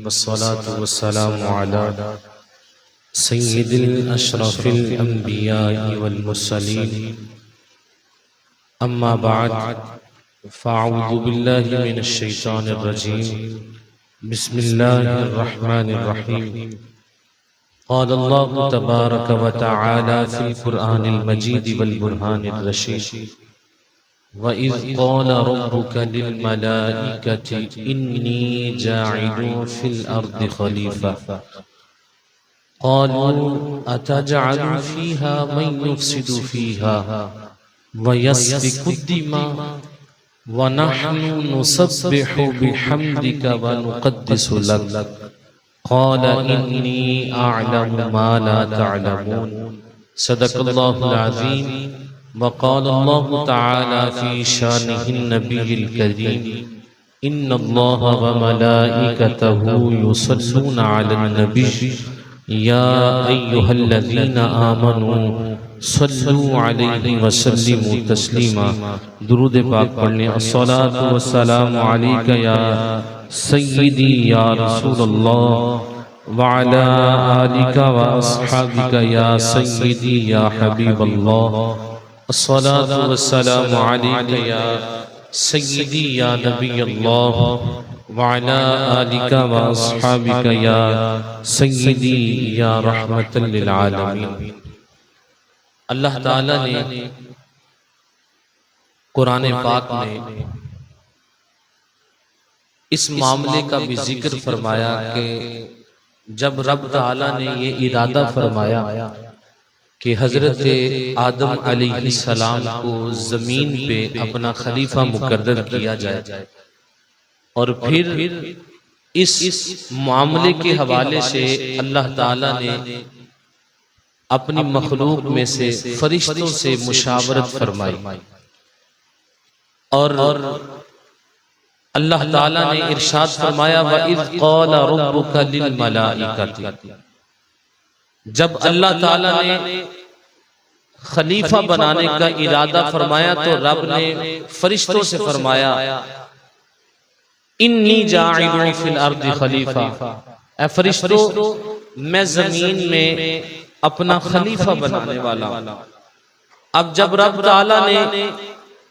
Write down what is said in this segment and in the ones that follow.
वस्सलातु वस्सलामु अला सय्यिदिल अशरफिल अंबिया'i वल मुरसलीन अम्मा बअद फ़अऊज़ु बिल्लाहि मिनश शैतानिर रजीम बिस्मिल्लाहिर रहमानिर रहीम क़ाल अल्लाहु तबारक व तआला फ़िल क़ुरआनिल मजीद वल बुरहानिर रशीद वइज़ क़ाल रब्बुका लिल मलाइकति इन्नी जाइलुन फ़िल अर्दि ख़लीफ़ा क़ालू अतजअलु फ़ीहा मन युफ़्सिदु फ़ीहा व यस्फ़िकु दिमा व नहनु नुसब्बिहु बिहम्दिका व नुक़द्दिसु लक क़ाल इन्नी अअलमु मा ला तअलमून सदक़ल्लाहुल अज़ीम वक़ाल अल्लाहु तआला फ़ी शानिहिन नबिय्यिल करीम इन्नल्लाहा व मलाइकतहु युसल्लूना अलन नबी या अय्युहल्लज़ीना आमनू सल्लू अलैहि वसल्लिमू तस्लीमा। दुरूद पाक पढ़ने अस्सलातु वस्सलामु अलैका या सय्यिदी या रसूलल्लाह व अला आलिका व अस्हाबिका या सय्यिदी या हबीबल्लाह अस्सलातु वस्सलामु अलैका या सय्यिदी या नबीयल्लाह व अला आलिका व अस्हाबिका या सय्यिदी या रहमतल लिल आलमीन। अल्लाह ताला ने कुरान पाक में इस मामले का भी जिक्र फरमाया कि जब रब ताला ने ये इरादा फरमाया कि हजरत आदम अलैहिस्सलाम को जमीन पे अपना खलीफा मुकर्रर किया जाए और फिर इस मामले के हवाले से अल्लाह ताला ने अपनी मखलूक में से फरिश्तों से मुशावरत फरमाई और अल्लाह ताला ने इरशाद फरमाया वइज़ क़ाल रब्बुका लिल मलाइकति। जब अल्लाह ताला ने खलीफा बनाने का इरादा फरमाया तो रब ने फरिश्तों से फरमाया इन्नी जाइलुन फिल अर्दि खलीफा, ऐ फरिश्तों मैं जमीन में अपना खलीफा बनाने वाला हूं। अब जब रब ताला ने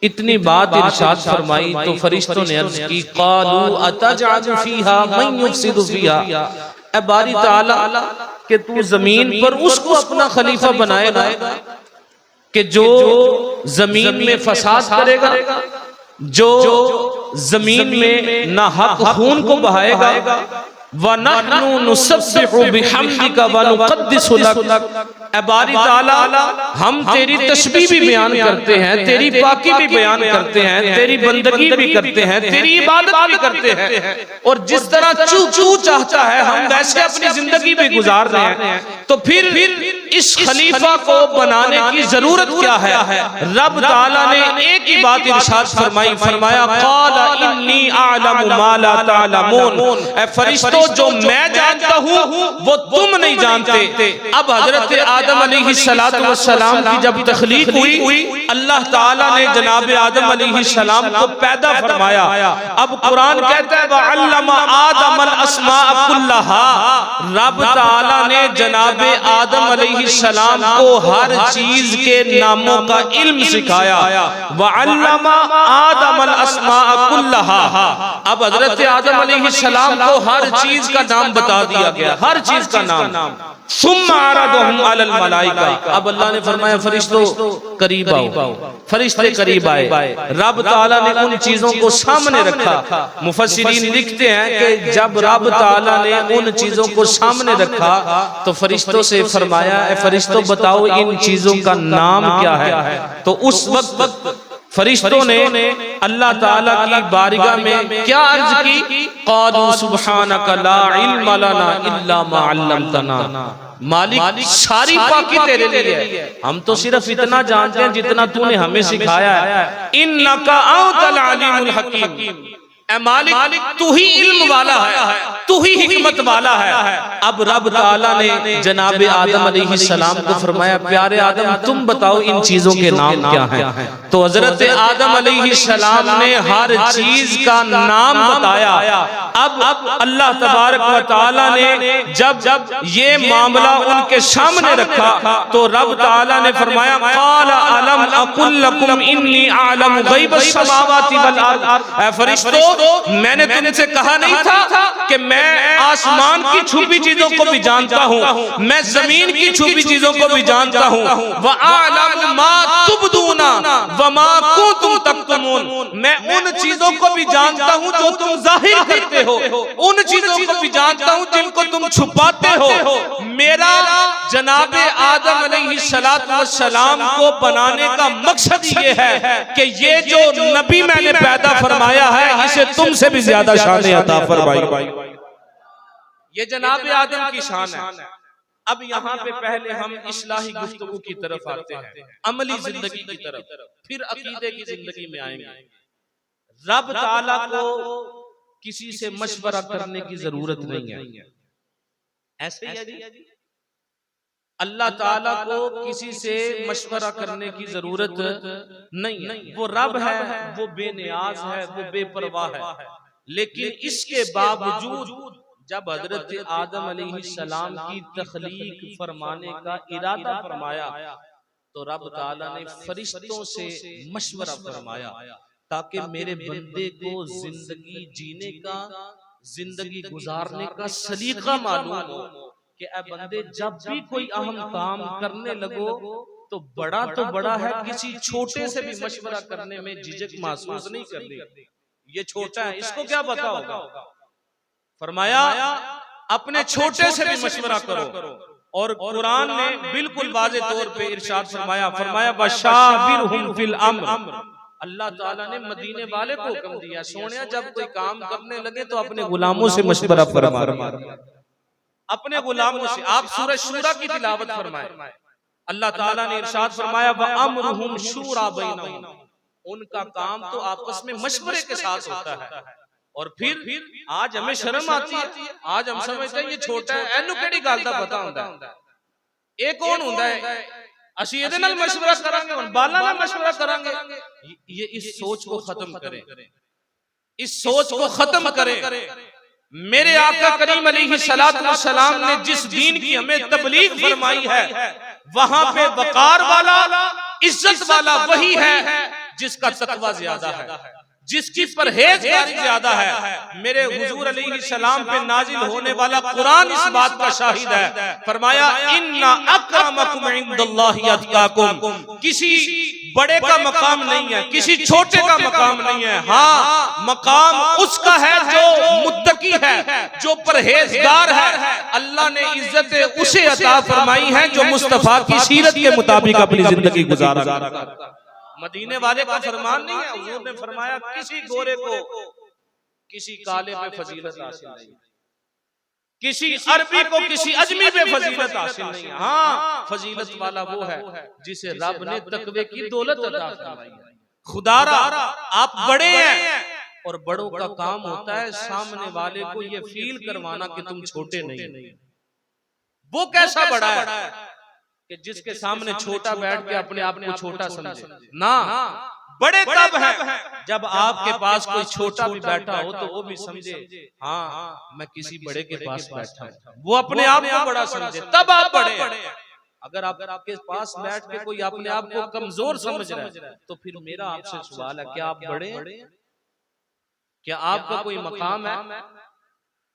इतनी बात इरशाद फरमाई तो फरिश्तों ने अर्ज की क़ालू अतजअलु फ़ीहा मन युफ़सिदु फ़ीहा, ऐ बारी ताला कि तू जमीन पर उसको अपना खलीफा बनाएगा कि जो जमीन में फसाद करेगा, जो जमीन में नाहक खून को बहाएगा। व नहनु नुसब्बिहु बिहम्दिका व नुक़द्दिसु लक, ऐ बारी ताला हम तेरी तस्बीह भी बयान करते हैं, तेरी पाकी भी बयान करते हैं, तेरी बंदगी भी करते हैं, तेरी इबादत भी करते हैं और जिस तरह तू चाहता है हम वैसे अपनी जिंदगी भी गुजार रहे हैं। तो फिर इस खलीफा को बनाने की जरूरत क्या है? रब ताला ने एक ही बात इरशाद फरमाई, फरमाया क़ाल इन्नी अअलमु मा ला तअलमून, ऐ फरिश्तों जो मैं जानता हूँ वो तुम नहीं जानते। अब हजरत आदम अलैहिस्सलातु वस्सलाम की जब तख्लीक हुई अल्लाह ताला ने जनाब आदम अलैहिस्सलाम को पैदा फरमाया। अब कुरान कहता है वअल्लमा आदमल अस्माअ कुल्लहा, रब ताला ने जनाब आदम अलैहिस्सलाम को हर चीज के नामों का इल्म सिखाया। वअल्लमा आदमल अस्माअ कुल्लहा, अब हजरत आदम अलैहिस्सलाम को हर चीज का नाम बता दिया गया, हर चीज का नाम। सुम्मा अरदहुम अलल मलाइका, अब अल्लाह ने फरमाया फरिश्तों करीब आओ, फरिश्ते करीब आए। रब ताला ने उन चीजों को सामने रखा। मुफस्सिरीन लिखते हैं कि जब रब ताला ने उन चीजों को सामने रखा तो फरिश्तों से फरमाया ऐ फरिश्तों बताओ इन चीजों का नाम क्या है। तो उस वक्त फरिश्तों ने अल्लाह ताला की बारगाह में क्या अर्ज की? क़ालू सुब्हानका ला इल्म लना इल्ला मा अल्लमतना, मालिक सारी पाकी तेरे लिए है, हम तो सिर्फ इतना जानते हैं जितना तूने हमें सिखाया है। इन्नका अंतल अलीमुल हकीम, ऐ मालिक तू ही इल्म वाला है, तू ही हिकमत हिम्मत वाला है। अब रब ताला ने जनाब आदम अलैहिस्सलाम को फरमाया, प्यारे आदम तुम बताओ इन चीजों के नाम क्या हैं। तो हजरत आदम अलैहिस्सलाम ने हर चीज का नाम बताया। अब अल्लाह तबारक व तआला ने जब ये मामला उनके सामने रखा तो रब ताला ने फरमाया, क़ाल अलम अकुल लकुम इन्नी अअलमु गैबस समावाति वल अर्द। ऐ फरिश्तों, मैंने तुमसे कहा नहीं था कि मैं आसमान की छुपी चीजों को भी जानता हूँ, मैं जमीन की छुपी चीजों को भी जानता हूँ। व अअलमु मा तुबदूना व मा कुंतुम तक्तुमून, मैं उन चीजों को भी जानता हूँ जो तुम जाहिर करते हो, उन चीजों को भी जानता हूँ जिनको तुम छुपाते हो। मेरा जनाबे आदम अलैहिस्सलातु वस्सलाम को बनाने का मकसद ये है कि ये जो नबी मैंने पैदा फरमाया है इसे तुमसे भी ज्यादा शान अता फरमाई। ये जनाबे आदम की शान है। अब यहाँ पे पहले हम इस्लाही गुफ्तगू की तरफ आते हैं, अमली जिंदगी की तरफ, फिर अकीदे की जिंदगी में आएंगे। रब ताला को किसी से मशवरा करने की जरूरत नहीं है, ऐसे ही है। अल्लाह ताला को किसी से मशवरा करने की जरूरत नहीं है। वो रब है, वो बेनियाज है, वो बेपरवाह है। लेकिन इसके बावजूद जब हजरत आदम अलैहिस्सलाम की तख्लीक फरमाने का इरादा फरमाया तो रब ताला ने फरिश्तों से मशवरा फरमाया ताकि मेरे बंदे को जिंदगी जीने का, जिंदगी गुजारने का सलीका मालूम हो कि ऐ बंदे जब भी कोई अहम काम करने लगो तो बड़ा है, किसी छोटे से भी मशवरा करने में झिझक महसूस नहीं करनी। ये छोटा है, इसको क्या पता होगा। फरमाया अपने छोटे से भी मशवरा करो। और कुरान ने बिल्कुल वाज़े तौर पे इरशाद फरमाया, फरमाया बशाबिरहुम फिल अम्र। अल्लाह ताला ने मदीने वाले को हुक्म दिया, सोनिया जब कोई काम करने लगे तो अपने गुलामों से मशवरा फरमा, अपने गुलामों से। आप सूरह शूरा की तिलावत फरमाए, अल्लाह ताला ने इरशाद फरमाया व अम्रुहुम शूरा बैनहुम, उनका काम तो आपस में मशवरे के साथ होता है। और फिर आज हमें शर्म आती है, आज हम समझते हैं ये छोटा है, एनू केड़ी गल दा पता हुंदा है, ये कौन हुंदा है, ਅਸੀਂ ਇਹਦੇ ਨਾਲ मशवरा करांगे, हुण बाला नाल मशवरा करांगे। ये इस सोच को खत्म करें, इस सोच को खत्म करें। मेरे आका करीम अलैहिस्सलातु वस्सलाम ने जिस दीन की हमें तबलीग फरमाई है वहां पे वकार वाला, इज्जत वाला वही है जिसका तकवा ज्यादा है, जिसकी परहेजगारी ज्यादा है। मेरे हुजूर अलैहिस्सलाम पे नाजिल होने वाला कुरान इस बात का शाहिद है। फरमाया इन्ना अक्रमकुम इंदल्लाहि अत्काकुम, किसी बड़े का मकाम नहीं है, किसी छोटे का मकाम नहीं है। हाँ, मकाम उसका है जो मुत्तकी है, जो परहेजगार है। अल्लाह ने इज्जत उसे अता फरमाई है जो मुस्तफा की सीरत के मुताबिक अपनी जिंदगी गुजारा। मदीने वाले का फरमान नहीं है, हुजूर ने फरमाया किसी गोरे को किसी काले पे फजीलत हासिल नहीं, किसी अरबी को किसी अजमी पे फजीलत हासिल नहीं है। हाँ, फजीलत वाला वो है जिसे रब ने तकवे की दौलत अता फरमाई है। खुदारा आप बड़े हैं, और बड़ों का काम होता है सामने वाले को ये फील करवाना कि तुम छोटे नहीं। वो कैसा बड़ा है कि जिसके सामने छोटा बैठ के अपने आप को छोटा समझे ना। बड़े तब है जब आपके पास कोई छोटा भी बैठा हो तो वो भी समझे हाँ मैं किसी बड़े के पास बैठा हूं, वो अपने आप को बड़ा समझे, तब आप बड़े हैं। अगर आपके पास बैठ के कोई अपने आप को कमजोर समझ रहा है तो फिर मेरा आपसे सवाल है, क्या आप बड़े हैं? क्या आपका कोई मकाम है?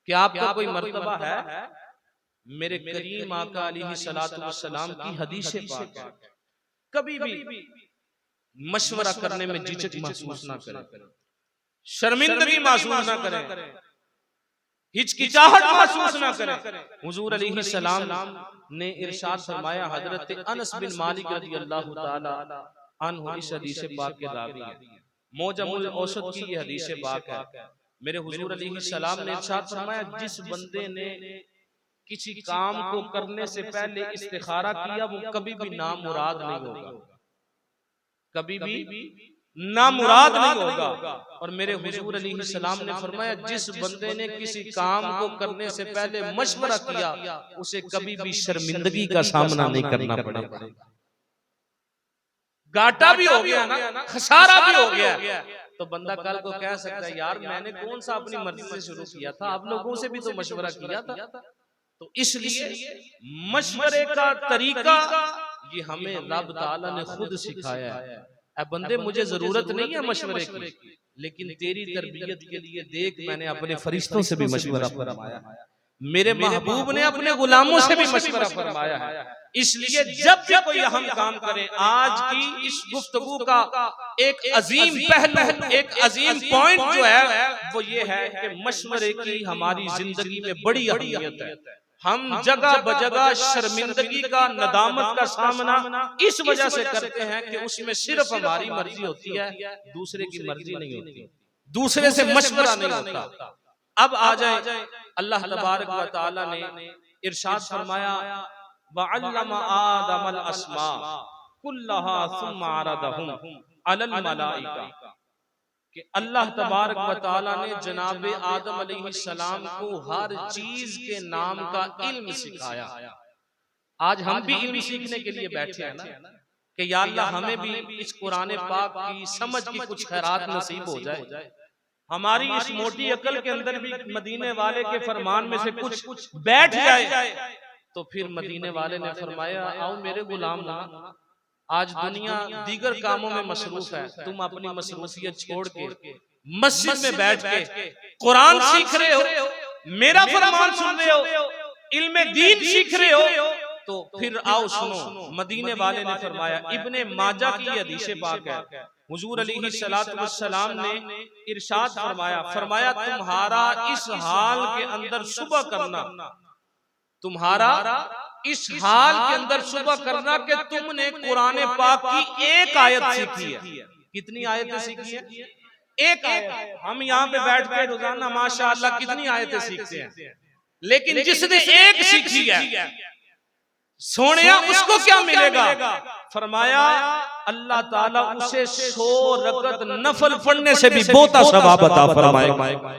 क्या आपका कोई मर्तबा है? मेरे करीम आका अलैहिस्सलातु वस्सलाम की हदीस पाक है, कभी भी मशवरा करने में झिझक महसूस ना करें, शर्मिंदगी महसूस ना करें, हिचकिचाहट महसूस ना करें। हुजूर अलैहिस्सलाम ने इरशाद फरमाया, हजरत अनस बिन मालिक रज़ियल्लाहु ताला अन्हु इस हदीस पाक के रावी हैं, मौजमुल औसत की ये हदीस पाक है। मेरे हुजूर अलैहिस्सलाम ने इरशाद फरमाया, जिस बंदे ने किसी काम को करने से पहले इस्तिखारा किया वो कभी भी नामुराद नहीं होगा, कभी भी नामुराद नहीं होगा। और मेरे हुजूर अलैहिस्सलाम ने फरमाया, जिस बंदे ने किसी काम को करने से पहले मशवरा किया उसे कभी भी शर्मिंदगी का सामना नहीं करना पड़ेगा। घाटा भी हो गया ना, खसारा भी हो गया, तो बंदा कल को कह सकता है यार मैंने कौन सा अपनी मर्जी से शुरू किया था, आप लोगों से भी तो मशवरा किया था। तो इसलिए मशवरे का तरीका ये हमें रब ताला ने खुद सिखाया है। अब बंदे मुझे जरूरत नहीं है मशवरे की, लेकिन तेरी तरबियत के लिए देख मैंने अपने फरिश्तों से भी मशवरा फरमाया है, मेरे महबूब ने अपने गुलामों से भी मशवरा फरमाया है। इसलिए जब भी कोई अहम काम करें, आज की इस गुफ्तगू का एक अजीम पहलू, एक अजीम पॉइंट जो है वो ये है कि मशवरे की हमारी जिंदगी में बड़ी अहमियत है। हम जगह बजगह शर्मिंदगी का, नदामत का सामना इस वजह से करते हैं कि उसमें सिर्फ हमारी मर्जी होती है, दूसरे की मर्जी नहीं होती, दूसरे से मशवरा नहीं होता। अब आ जाए, अल्लाह तबारक व तआला ने इरशाद फरमाया, वअल्लम आदमल अस्मा कुल्लहा सुम्मा अरदहुम अलल मलाइका, कि अल्लाह तबारक व तआला ने जनाब आदम अलैहिस्सलाम को हर चीज के नाम का इल्म सिखाया। आज हम भी इल्म सीखने के लिए बैठे हैं ना कि या अल्लाह हमें भी इस कुरान पाक की समझ की कुछ खैरात नसीब हो जाए, हमारी इस मोटी अकल के अंदर भी मदीने वाले के फरमान में से कुछ बैठ जाए। तो फिर मदीने वाले ने फरमाया, आओ मेरे गुलाम, आज दुनिया दीगर कामों में मसरूफ है, तुम अपनी मसरूफियत छोड़ के मस्जिद में बैठ के कुरान सीख रहे हो, मेरा फरमान सुन रहे हो, इल्म दीन सीख रहे हो, तो फिर आओ सुनो। मदीने वाले ने फरमाया, इब्ने माजा की हदीस पाक है, हुजूर अलैहिस्सलातु वस्सलाम ने इरशाद फरमाया तुम्हारा इस हाल के अंदर सुबह करना, तुम्हारा इस हाल के अंदर सुबह करना कि तुमने कुरान पाक की एक आयत सीखी है। कितनी आयतें सीखी है? एक आयत। हम यहाँ पे बैठ के रोजाना माशाअल्लाह कितनी आयतें सीखते हैं, लेकिन जिसने एक सीखी है सोनिया उसको क्या मिलेगा? फरमाया अल्लाह ताला उसे 100 रकत नफल पढ़ने से भी बहुत सवाब अता फरमाएगा।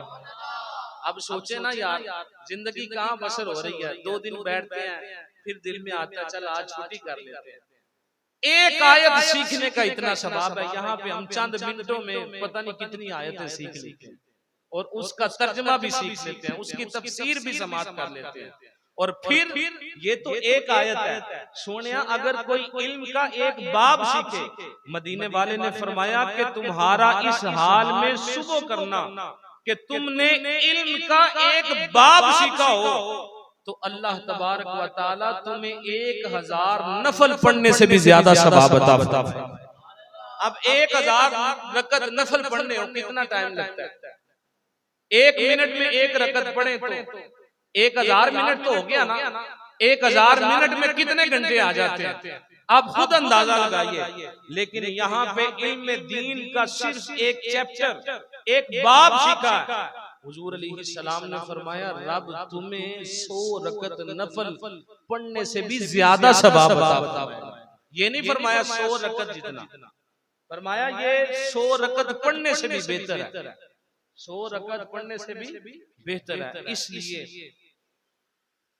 अब सोचे ना यार, जिंदगी कहाँ बसर हो रही है, 2 दिन बैठते हैं फिर दिल में आता है चल आज छुट्टी कर लेते हैं। एक आयत सीखने का इतना सवाब है, यहाँ पे हम चंद मिनटों में पता नहीं कितनी आयतें सीख लेते हैं और उसका तर्जमा भी सीख लेते हैं, उसकी तफसीर भी समाप्त कर लेते हैं। और फिर ये तो एक आयत है सोनिया, अगर कोई इल्म का एक बाब सीखे, मदीने वाले ने फरमाया कि तुम्हारा इस हाल में सुबह करना कि तुमने इल्म का एक बाब सीखा हो, तो अल्लाह तबारक व तआला तुम्हें 1000 नफल पढ़ने से भी ज्यादा सवाब अता फरमाएगा। अब 1000 रकत नफल पढ़ने हो कितना टाइम लगता है? 1 मिनट में 1 रकत पढ़े तो 1000 मिनट तो हो गया ना। 1000 मिनट में कितने घंटे आ जाते हैं? आप खुद अंदाजा लगाइए। लेकिन यहाँ पे इल्म दीन का सिर्फ एक चैप्टर, एक बाब सीखा है। हुजूर अलैहिस्सलाम ने फरमाया रब तुम्हें 100 रकत नफल पढ़ने से भी ज्यादा सवाब अता। ये नहीं फरमाया 100 रकत जितना, फरमाया ये 100 रकत पढ़ने से भी बेहतर है, 100 रकत पढ़ने से भी बेहतर है। इसलिए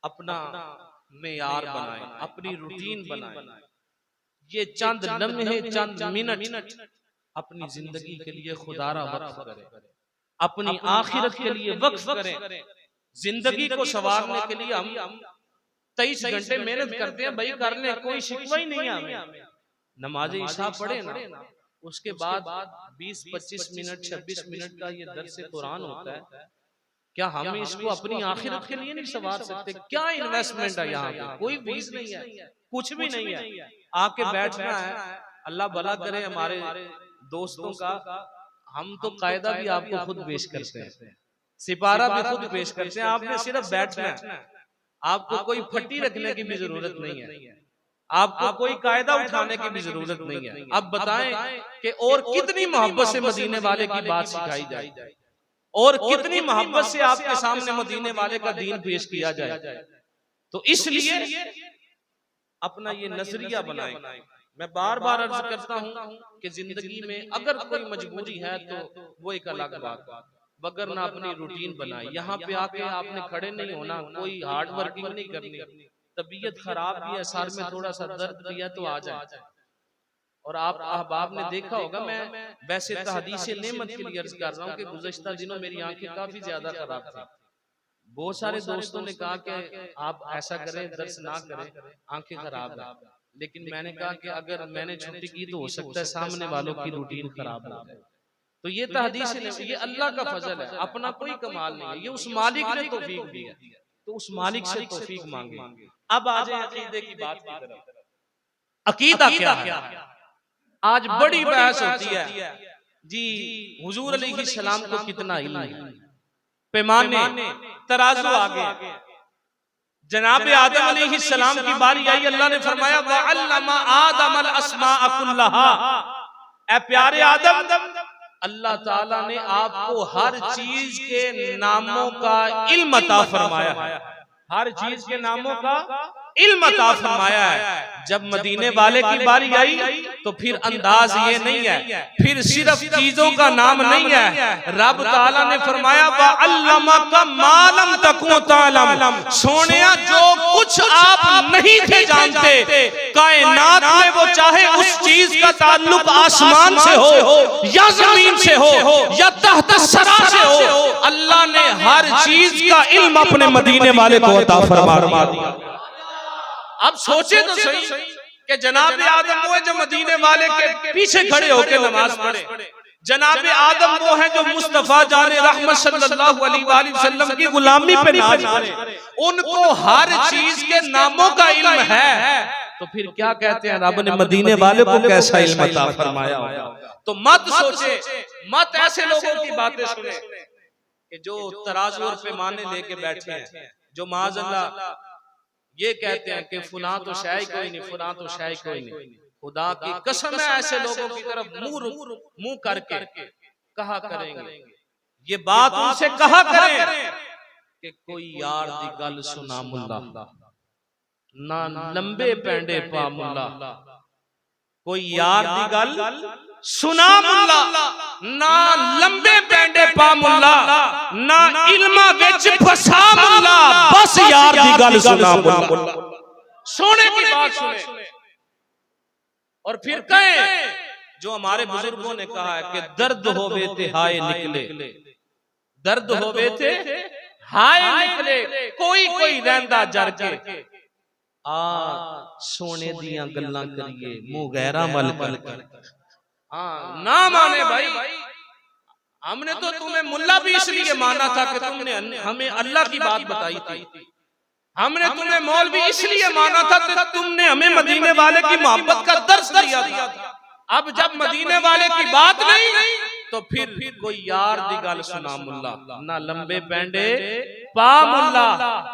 अपना मेयार बनाएं, अपनी रूटीन बनाएं। ये चंद लम्हे, चंद मिनट अपनी जिंदगी के लिए खुदारा वक्फ करें, अपनी आखिरत के लिए वक्फ करें। जिंदगी को संवारने के लिए हम 23 घंटे मेहनत करते हैं, भाई कर ले, कोई शिकवा ही नहीं है हमें। नमाज इशा पढ़े ना, उसके बाद 20-25 मिनट 26 मिनट का ये दर्स कुरान होता है, क्या हम इसको अपनी आखिरत के लिए नहीं संवार सकते? क्या इन्वेस्टमेंट है यहाँ पे? कोई फीस नहीं है, कुछ भी नहीं है, आके बैठना है। अल्लाह भला करे हमारे दोस्तों का, हम तो कायदा भी आपको खुद पेश करते हैं, सिपारा भी खुद पेश करते हैं, आपने सिर्फ बैठना है, आपको कोई फट्टी रखने की भी जरूरत नहीं है, आपको कोई कायदा उठाने की भी जरूरत नहीं है। अब बताएं कि और कितनी मोहब्बत से मदीने वाले की बात सिखाई जाए और कितनी मोहब्बत से आपके सामने मदीने वाले का दीन पेश किया जाए। तो इसलिए अपना ये नजरिया बनाएं मैं बार बार अर्ज करता हूं कि जिंदगी में अगर कोई मजबूरी है तो वो एक अलग बात, वगरना अपनी रूटीन बनाए। यहाँ पे आके आपने खड़े नहीं होना, कोई हार्ड वर्किंग नहीं करनी। तबीयत खराब भी है, सर में थोड़ा सा दर्द भी है तो आ जाए। और आप अहबाब ने देखा होगा, मैं वैसे तहदीस नेमत के लिए अर्ज कर रहा हूँ कि गुज़श्ता दिनों मेरी आंखें काफी ज्यादा खराब थी। बहुत सारे दोस्तों ने कहा कि आप ऐसा करें, दर्स ना करें, आंखें खराब है। लेकिन मैंने कहा कि अगर मैंने छुट्टी की तो हो सकता है सामने वालों की रूटीन खराब हो जाए। तो ये तहदीस है, ये अल्लाह का फजल है, अपना कोई कमाल नहीं है, ये उस मालिक ने तौफीक दी है। तो उस मालिक से तौफीक मांगे। अब आ जाए अकीदे की बात की तरफ। अकीदा क्या है? आज बड़ी बहस होती है जी, हुजूर अलैहिस्सलाम को कितना इल्म है। पैमाने तराजू आ गए। जनाब आदम अलैहिस्सलाम की बारी आई, अल्लाह ने फरमाया वअल्लमा आदमल अस्माअ कुल्लहा। ऐ प्यारे आदम, अल्लाह ताला ने आपको हर चीज के नामों का इल्म अता फरमाया है। हर चीज के नामों का इल्म अता फरमाया है। जब मदीने वाले की बारी आई तो फिर अंदाज ये नहीं है, फिर सिर्फ चीजों का नाम नहीं है। रब ताला ने फरमाया वअल्लमका मा लम तकुन तालम। सोनिया, जो कुछ आप नहीं थे जानते कायनात में, वो चाहे उस चीज का ताल्लुक आसमान से हो या जमीन से हो या तहत सरा से हो, अल्लाह ने हर चीज का इल्म अपने मदीने वाले को अता फरमा दिया। अब सोचे तो सही कि जनाब आदम वो है जो मदीने वाले के पीछे खड़े होकर नमाज पढ़े। जनाब आदम वो है जो मुस्तफा जाने रहमत सल्लल्लाहु अलैहि वसल्लम की गुलामी पे नाज करे। उनको हर चीज के नामों का इल्म है, तो फिर क्या कहते हैं रब ने मदीने वाले को कैसा इल्म अता फरमाया होगा। तो मत सोचे, मत ऐसे लोगों की बातें सुने कि जो तराजू और पैमाने लेके बैठे हैं, जो माज़अल्लाह ये कहते हैं कि फुला तो शायद कोई नहीं, फुला तो शायद कोई नहीं। खुदा की कसम है, ऐसे लोगों की तरफ मुंह करके कहा करेंगे, ये बात उनसे कहा करें कि कोई यार दी गल सुना मुल्ला, ना लंबे पैंडे पा मुल्ला। कोई यार दी गल सुना मुल्ला, ना लंबे पैंडे पा मुल्ला, ना इल्मा विच फसा मुल्ला, बस यार दी गल सुना मुल्ला। सोने की बात सुने और फिर कहें जो हमारे बुजुर्गों ने कहा है कि दर्द होवे ते हाय निकले, दर्द होवे ते हाय निकले, कोई कोई रहंदा जर के आ सोने दियां गल्लां करिए मुंह गैरा मल कर। हाँ ना माने भाई, हमने तो तुम्हें मुल्ला भी इसलिए माना था कि तुमने हमें अल्लाह की बात बताई थी। हमने तुम्हें मौलवी इसलिए माना था कि तुमने हमें मदीने वाले की मोहब्बत का दर्स दिया था। अब जब मदीने वाले की बात नहीं तो फिर कोई यार दी गल सुना मुल्ला, ना लंबे पैंडे पा मुल्ला,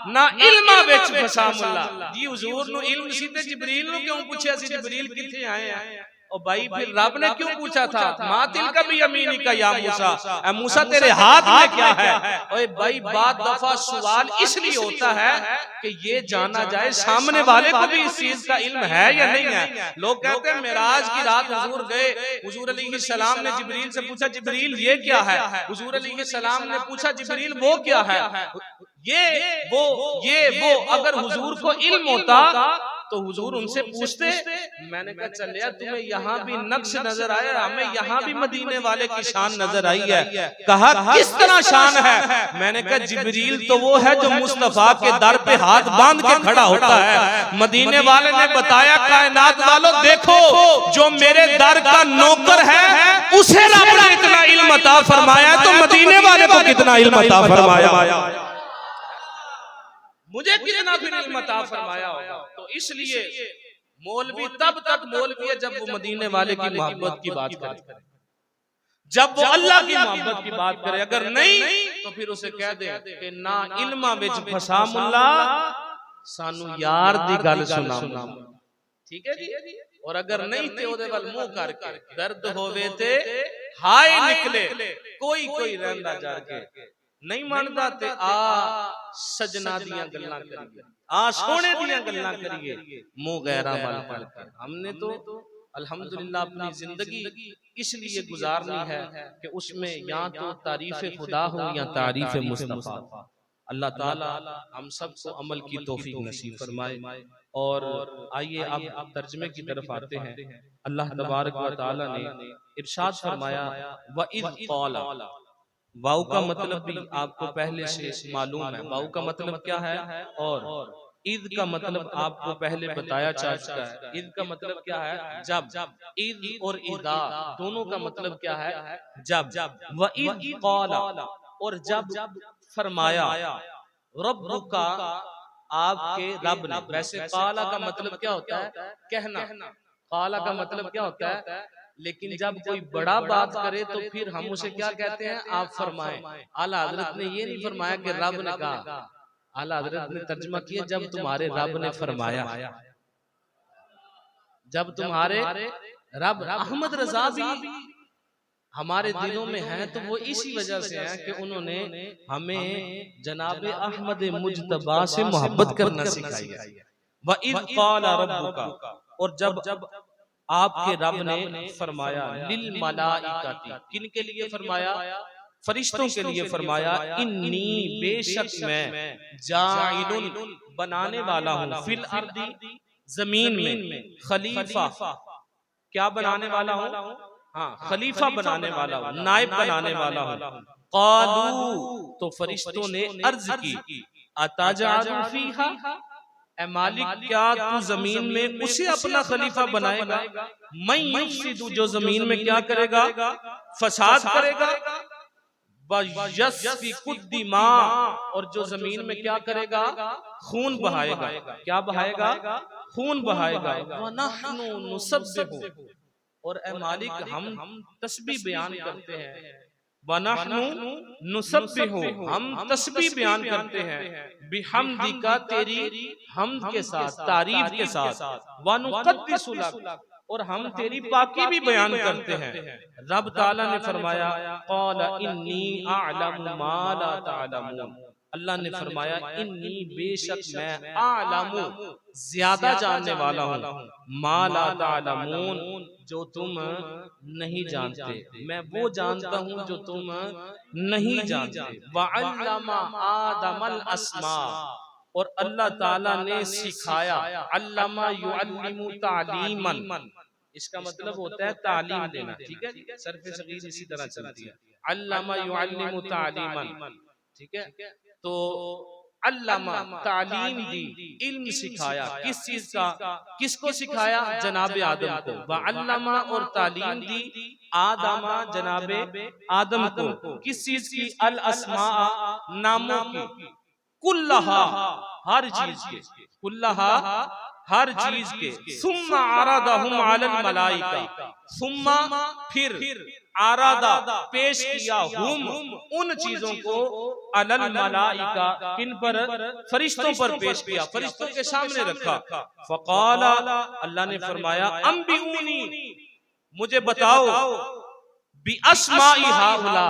ना इल्मा विच फसा मुल्ला। जी हुजूर नु इल्म सी ते जिब्रील नु क्यों पूछया सी जिब्रील किथे आए हैं? और भाई फिर रब ने क्यों पूछा था मातिल का भी यमीनी का या मूसा, ए मूसा तेरे हाथ में क्या है? ओए भाई बात दफा सवाल इसलिए होता है कि ये जाना जाए सामने वाले को भी इस चीज का इल्म है या नहीं है। लोग कहते हैं मेराज की रात हुजूर गए, हुजूर अलैहिस्सलाम ने जिब्रील से पूछा जिब्रील ये क्या है? हुजूर अलैहिस्सलाम ने पूछा जिब्रील वो क्या है? ये वो अगर हुजूर को इल्म होता तो हुजूर उनसे पूछते। मैंने कहा चलिए तुम्हें यहाँ भी नक्श नजर आया, हमें यहाँ भी मदीने वाले की शान नजर आई है। कहा किस तरह शान है? मैंने कहा जिब्रील तो वो है जो मुस्तफा के दर पे हाथ बांध के खड़ा होता है। मदीने वाले ने बताया कायनात वालों देखो, जो मेरे दर का नौकर है उसे रब ने इतना इल्म अता फरमाया, तो मदीने वाले को कितना इल्म अता फरमाया, मुझे कितना फिर इल्म अता फरमाया होगा। तो इसलिए मौलवी तब तक मौलवी है जब वो मदीने वाले की मोहब्बत की बात करे, जब वो अल्लाह की मोहब्बत की बात करे। अगर नहीं तो फिर उसे कह दे कि ना इल्मा विच फसा मुल्ला, सानू यार दी गल सुना। ठीक है जी। और अगर नहीं थे ओदे वल मुंह करके दर्द होवे ते हाय निकले, कोई कोई रहंदा जाके नहीं मानता ते आ सजना दियां गल्लां करिए, आ सोने दियां गल्लां करिए, मुंह गैरा मल कर। हमने तो अल्हम्दुलिल्लाह अपनी जिंदगी इसलिए गुजारनी है कि उसमें या तो तारीफ खुदा हो या तारीफ मुस्तफ़ा। अल्लाह ताला हम सबको अमल की तौफीक नसीब फरमाए। और आइए अब तर्जमे की तरफ आते हैं। अल्लाह तबारक व तआला ने इरशाद फरमाया व इज़ क़ाला। वाऊ का मतलब भी आपको पहले से मालूम है, वाऊ का मतलब क्या है, और ईद का मतलब आपको पहले बताया जा चुका है। ईद का मतलब क्या है, जब। ईद और ईदा दोनों का मतलब क्या है, जब। व ईद क़ाला, और जब फरमाया, रब्बुका, आपके रब ने। वैसे काला का मतलब क्या होता है, कहना। काला का मतलब क्या होता है, लेकिन जब कोई बड़ा बात करे तो फिर हम उसे क्या कहते हैं, आप फरमाएं। आला हजरत ने ये नहीं फरमाया कि रब ने कहा, आला हजरत ने तर्जमा किया जब तुम्हारे रब ने फरमाया। जब तुम्हारे रब, अहमद रजा भी हमारे दिलों में है तो वो इसी वजह से है कि उन्होंने हमें जनाब अहमद मुज्तबा से मोहब्बत करना सिखाई है। व इज़ क़ाला रब्बुका, और जब आपके रब ने फरमाया, लिल मलाइकति, किन के लिए फरमाया, फरिश्तों के लिए फरमाया, इन्नी, बेशक मैं, जाइलुन, बनाने वाला हूँ, फिल अर्दी, जमीन में, खलीफा, क्या बनाने वाला हूँ, हाँ खलीफा बनाने वाला हूँ, नायब बनाने वाला हूँ। क़ालू, तो फरिश्तों ने अर्ज की, अतजअलु फीहा, ए मालिक क्या तू जमीन में उसे अपना खलीफा बनाएगा, मैं युफ्सिदु, जो जमीन में क्या करेगा, फसाद करेगा, वयस्फिकु दिमा, और जो जमीन में क्या करेगा, खून बहाएगा। क्या बहाएगा, खून बहाएगा। वनहनु नुसब्बिहु, और ए मालिक हम तस्बीह बयान करते हैं, वनहनु नुसब्बिहु, हम तस्बीह बयान करते हैं, बिहम्दिका, तेरी हमद के साथ, तारीफ के साथ, वनुक़द्दिसु लक, और हम तेरी पाकी भी बयान करते हैं। रब ताला ने फरमाया, क़ाला इन्नी अअलमु मा ला तअलमून, अल्लाह ने फरमाया, इन्नी, बेशक मैं, आलमू, ज्यादा जानने वाला हूँ, मा ला तअलमून, जो तुम नहीं जानते, मैं वो जानता हूँ जो तुम नहीं जानते। वअल्लमा आदमल अस्मा, और अल्लाह ताला ने सिखाया, अल्लमा युअल्लिमु तालीमन, इसका मतलब होता है तालीम देना, ठीक है, सरफ़े सगीर इसी तरह चलती है, अल्लमा युअल्लिमु तालीमन, ठीक है। तो अल्लामा, तालीम दी, इल्म सिखाया, किस चीज का, किसको सिखाया, जनाबे आदम को। व अल्लामा, और तालीम दी, आदमा, जनाबे आदम को, किस चीज की, अल अस्मा, नामों की, कुल्लहा, हर चीज के, कुल्लहा, हर चीज के, सुम्मा आरादहुम अलल मलाइका, सुम्मा, फिर, आरादा, पेश किया, हुम, उन चीजों को, अलल मलाइका, किन पर, फरिश्तों पर पेश किया, फरिश्तों के सामने रखा। फ़क़ाला, अल्लाह ने फरमाया, अंबिऊनी, मुझे बताओ, बिअस्माइ हाउला,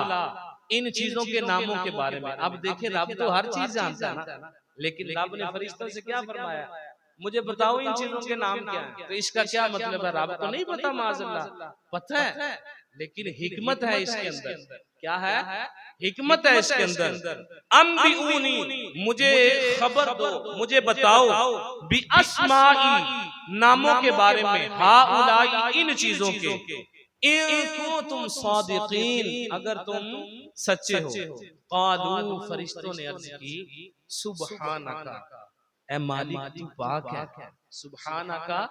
इन चीजों के नामों के बारे में। अब देखें, रब तो हर चीज जानता है ना, लेकिन रब ने फरिश्तों से क्या फरमाया, मुझे बताओ इन चीजों के नाम क्या है। तो इसका क्या मतलब है, रब को नहीं पता, माज़अल्लाह पता है, लेकिन हिकमत है इसके अंदर। क्या है, हिकमत है इसके अंदर। अंबिऊनी, मुझे खबर दो, मुझे बताओ, बिअस्माई, नामों के बारे में, हाउलाई, इन चीजों के, इन तुम सादिकीन, अगर तुम सच्चे हो। क़ालू, फरिश्तों ने अर्ज की, सुब्हानका, ए मालिक तू पाक है, सुब्हानका,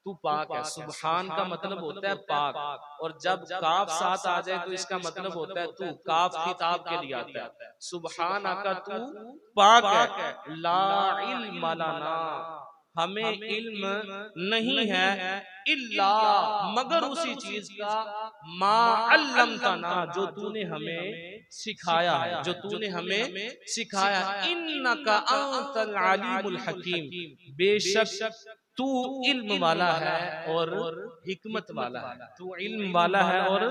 तू पाक है। सुब्हान का मतलब होता है पाक, और जब काफ साथ आ जाए तो इसका मतलब होता है तू, काफ खिताब के लिए आता है। सुब्हानका, तू पाक है, ला इल्म लना, हमें इल्म नहीं है, इल्ला, मगर उसी चीज का, मा अल्लमतना, जो तूने हमें सिखाया है, जो तूने हमें सिखाया। इन्नका अंतल अलीमुल हकीम, बेशक तू इल्म वाला है और हिकमत वाला है, तू इल्म वाला है और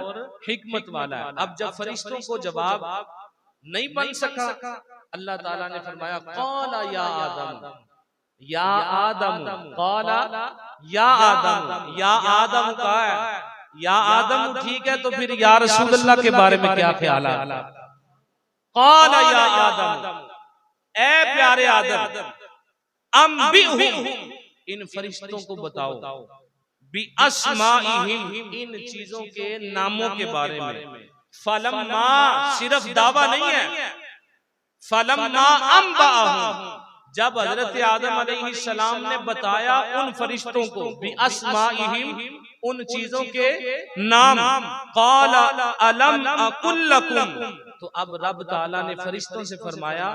हिकमत वाला है। अब जब फरिश्तों को जवाब नहीं बन सका, अल्लाह ताला ने फरमाया, क़ाला या आदम, या आदम, क़ाला, या आदम, या आदम कहा है, या आदम ठीक है, तो फिर या रसूल अल्लाह के बारे में क्या ख्याल है? क़ाल या आदम, ए प्यारे आदम, अंबिहुम, इन फरिश्तों को बताओ, बि अस्माइहिम, इन चीजों के नामों के बारे में। फलम्मा, सिर्फ दावा नहीं है, फलम्मा अंबाहुम, जब हजरत आदम अलैहिस्सलाम ने बताया उन फरिश्तों को, बि अस्माइहिम, उन चीजों के नाम, क़ाल अलम अकुल लकुम, तो अब रब ताला ने फरिश्तों से फरमाया,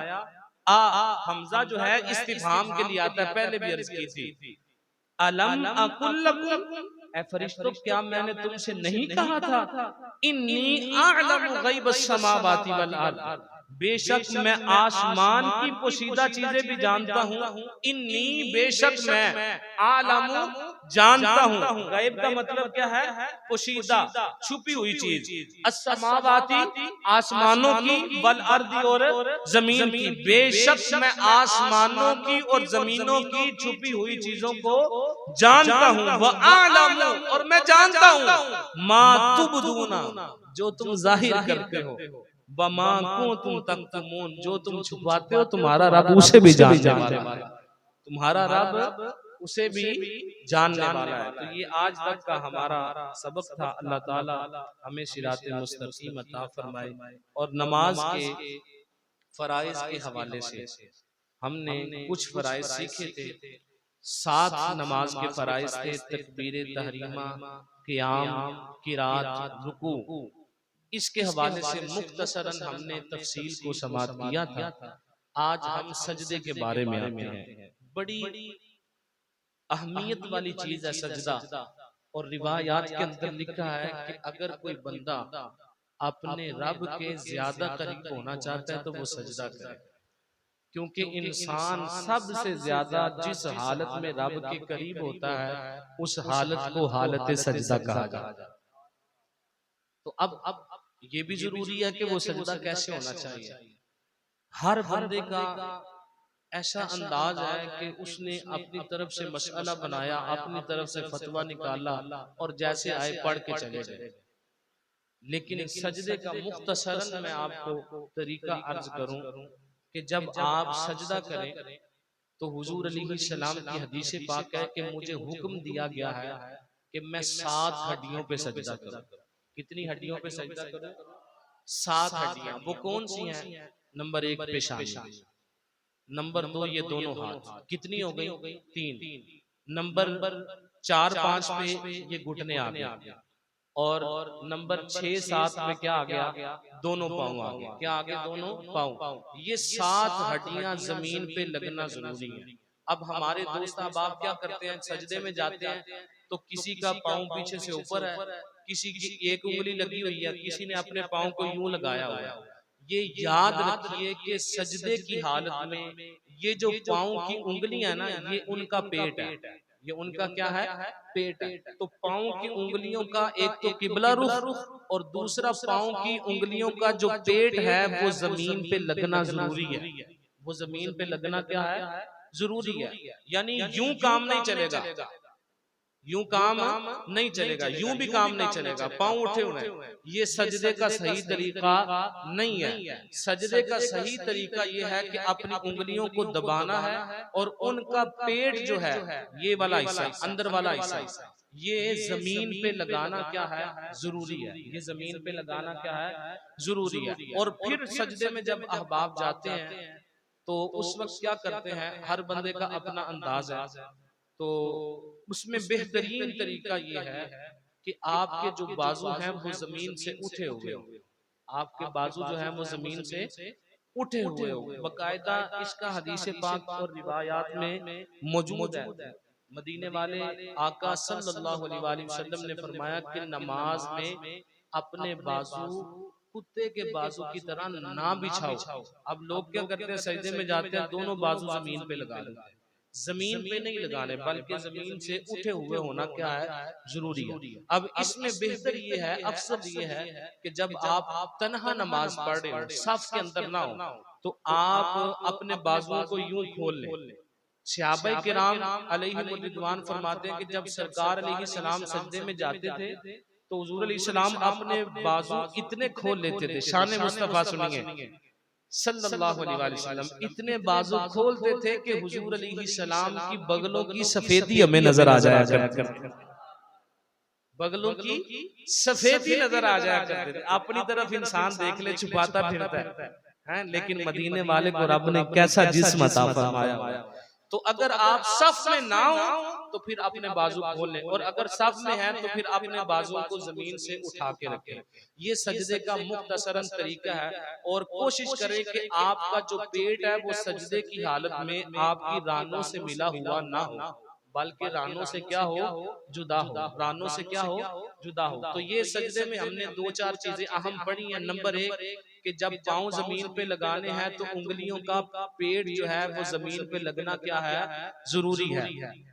हमजा जो है इस्तिफहाम के लिए आता है, पहले भी अर्ज की थी, अलम अकुल लकुम, ए फरिश्तों क्या मैंने तुमसे नहीं कहा था, इन्नी अअलमु गैबस समावाति वल अर्द, बेशक मैं आसमान की पोशीदा चीजें भी जानता हूँ, इन्नी, बेशक मैं, आलमु, जानता हूँ, गैब का मतलब क्या है? पोशीदा, छुपी हुई चीज, अस्समावाती, आसमानों की, वल अर्दी, और जमीन की, बेशक मैं आसमानों की और जमीनों की छुपी हुई चीजों को जानता हूँ, वह आलमु, और मैं जानता हूँ, मा तुबदूना, जो तुम जाहिर करते हो, बमा कुंतुम तक्तुमून, जो तुम छुपाते हो तुम्हारा रब उसे भी जानने वाला है, तुम्हारा रब उसे भी जानने वाला है। तो ये आज तक का हमारा सबक था। अल्लाह ताला हमें सिराते मुस्तकीम अता फरमाए। और नमाज के फराइज के हवाले से हमने कुछ फराइज सीखे थे। 7 नमाज के फराइज थे, तकबीर तहरीमा, क़ियाम, किरात, रुकू। इसके हवाले से मुख्तसरन हमने तफसील को समाअत किया था। आज हम सजदे के बारे में आते हैं। बड़ी अहमियत वाली चीज है सजदा, और रिवायात के अंदर लिखा है कि अगर कोई बंदा अपने रब के ज्यादा करीब होना चाहता है तो वो सजदा करे, क्योंकि इंसान सबसे ज्यादा जिस हालत में रब के करीब होता है उस हालत को हालत सजदा कहा जाता है। तो अब ये भी जरूरी है कि वो सजदा कैसे होना चाहिए। हर बंदे का ऐसा अंदाज है कि उसने अपनी तरफ से मसला बनाया, अपनी तरफ से फतवा निकाला और जैसे आए पढ़ के चले गए। लेकिन सजदे का मुख्तसरन मैं आपको तरीका अर्ज करूं कि जब आप सजदा करें तो हुजूर अलैहिस्सलाम की हदीस पाक है कि मुझे हुक्म दिया गया है कि मैं 7 हड्डियों पे सजदा करूं। कितनी हड्डियों पे सजदा करूं? 7 हड्डियां। वो कौन सी हैं? नंबर 1 पेशानी, नंबर 2 ये दोनों हाथ, कितनी हो गई? 3। नंबर 4, 5 पे ये घुटने आ गए, और नंबर 6, 7 में क्या आ गया? दोनों पाँव आ गए। क्या आ गए? दोनों पाँव। ये 7 हड्डियां जमीन पे लगना जरूरी है। अब हमारे दोस्त अहबाब क्या करते हैं, सजदे में जाते हैं तो किसी का पाँव पीछे से ऊपर है, किसी की एक उंगली लगी हुई है, किसी ने अपने पाँव को यूं लगाया हुआ है। ये याद रखिए कि सजदे की हालत में ये जो पाँव की उंगलियां ना, ये उनका पेट है। ये उनका क्या है? पेट है। तो पाँव की उंगलियों का एक तो किबला रुख और दूसरा पाँव की उंगलियों का जो पेट है वो जमीन पे लगना जरूरी है। वो जमीन पे लगना क्या है? जरूरी है। यानी यूं काम नहीं चलेगा, यूं काम नहीं चलेगा, यूं भी काम नहीं चलेगा, पांव उठे हुए हैं। ये सजदे का सही तरीका नहीं है। सजदे का सही तरीका ये है कि अपनी उंगलियों को दबाना है और उनका पेट जो है, ये वाला हिस्सा, अंदर वाला हिस्सा, ये जमीन पे लगाना क्या है? जरूरी है। ये जमीन पे लगाना क्या है? जरूरी है। और फिर सजदे में जब अहबाब जाते हैं तो उस वक्त क्या करते हैं? हर बंदे का अपना अंदाज है। तो उसमें बेहतरीन तरीका ये है कि आपके जो बाजू हैं वो जमीन से उठे हुए हो। आपके बाजू जो है वो जमीन से उठे हुए हो। बकायदा इसका हदीस पाक और रिवायात में मौजूद है। मदीने वाले आका सल्लल्लाहु अलैहि वसल्लम ने फरमाया कि नमाज में अपने बाजू कुत्ते के बाजू की तरह ना बिछाओ। अब लोग क्या करते हैं, सजदे में जाते हैं दोनों बाजू जमीन पे लगा लेते हैं। जमीन पे नहीं लगाने, बल्कि जमीन से उठे हुए होना क्या है? जरूरी है। अब इसमें बेहतर ये है, अफसर ये है कि जब आप तन्हा नमाज पढ़ रहे हो, सफ के अंदर ना हो, तो आप अपने बाजुओं को यूं खोल लें। सहाबाए किराम अलैहिम रिदवान फरमाते हैं कि जब सरकार अलैहिस्सलाम सजदे में जाते थे तो हुजूर अलैहिस्सलाम अपने बाजू इतने खोल लेते थे। शान मुस्तफा सुनिए सल्लल्लाहु अलैहि वसल्लम, इतने बाजू खोलते थे कि हुजूर अलैहिस्सलाम की बगलों की सफेदी हमें नजर आ जाया करती थी। बगलों की सफेदी नजर आ जाया करते थे। अपनी तरफ इंसान देख ले छुपाता फिरता है, लेकिन मदीने वाले को रब ने कैसा जिस्म अता फरमाया। तो अगर आप सफ में ना हो तो फिर अपने बाजू खोल लें, और अगर सफ में है तो फिर अपने बाजुओं को जमीन से उठा के रखें। ये सजदे का मुख्तसरन तरीका है। और कोशिश करें कि आपका जो पेट है वो सजदे की हालत में आपकी रानों से मिला हुआ ना हो, बल्कि रानों से क्या हो, जुदा हो। रानों से क्या हो, जुदा हो। तो ये सजदे में हमने दो चार चीजें अहम पढ़ी हैं। नंबर एक कि जब पांव जमीन पे लगाने हैं तो उंगलियों का पेट जो है वो जमीन पे लगना क्या है, जरूरी है।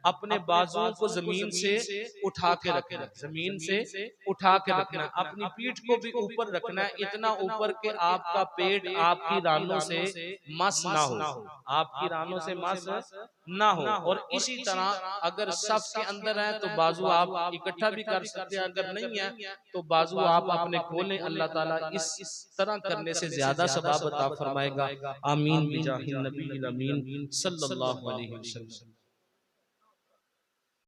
अपने बाजुओं को जमीन से उठा के रखना, जमीन से उठा के रखना। अपनी पीठ को भी ऊपर रखना है, इतना ऊपर के आपका पेट आपकी रानों से मस ना हो, आपकी रानों से मस ना हो। और इसी तरह अगर सफ के अंदर है तो बाजू आप इकट्ठा भी कर सकते हैं, अगर नहीं है तो बाजू आप अपने खोलें। अल्लाह ताला इस तरह करने से ज्यादा सवाब अता फरमाएगा। आमीन बिजाहिन नबील अमीन सल्लल्लाहु अलैहि वसल्लम।